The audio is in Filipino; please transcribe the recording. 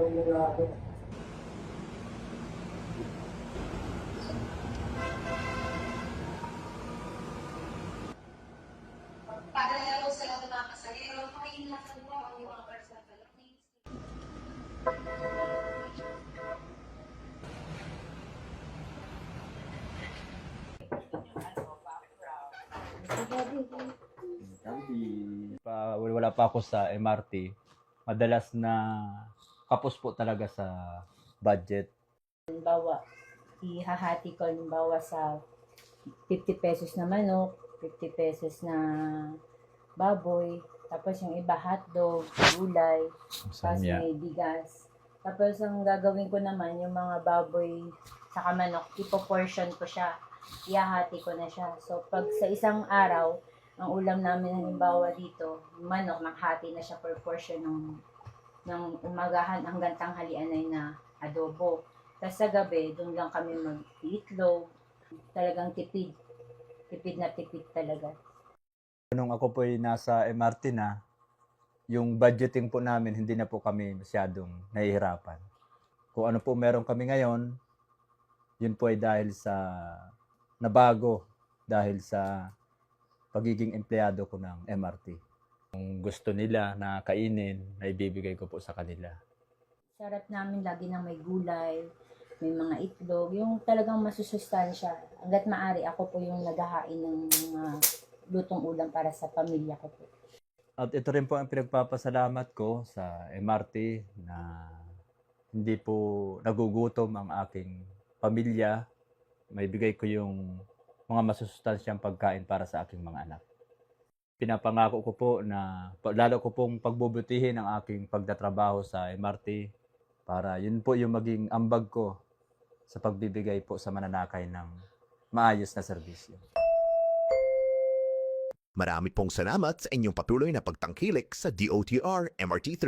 Paglalaro sila ng mga kasayero, pakilasan mo ang mga personal belongings. Wala pa ako sa MRT, madalas na kapos po talaga sa budget. Halimbawa, ihahati ko halimbawa sa 50 pesos na manok, 50 pesos na baboy, tapos yung iba hotdog, gulay, tapos Samya. may bigas. Tapos ang gagawin ko naman, yung mga baboy sa manok, ipoportion ko siya, ihahati ko na siya. So pag sa isang araw, ang ulam namin halimbawa dito, manok, naghati na siya per portion ng umagahan hanggang tanghalian ay na adobo. Tapos sa gabi, doon lang kami mag-itlog. Talagang tipid. Tipid na tipid talaga. Nung ako po ay nasa MRT na, yung budgeting po namin, hindi na po kami masyadong nahihirapan. Kung ano po meron kami ngayon, yun po ay dahil sa nabago, dahil sa pagiging empleyado ko ng MRT. Kung gusto nila na kainin, na ibibigay ko po sa kanila. Sarap namin lagi na may gulay, may mga itlog, yung talagang masusustansya. Hanggat maaari, ako po yung naghahain ng mga lutong ulam para sa pamilya ko po. At ito rin po ang pinagpapasalamat ko sa MRT na hindi po nagugutom ang aking pamilya. Maibigay ko yung mga masusustansyang pagkain para sa aking mga anak. Pinapangako ko po na lalo ko pong pagbubutihin ang aking pagtatrabaho sa MRT para yun po yung maging ambag ko sa pagbibigay po sa mananakay ng maayos na serbisyo. Marami pong salamat sa inyong patuloy na pagtangkilik sa DOTR MRT3.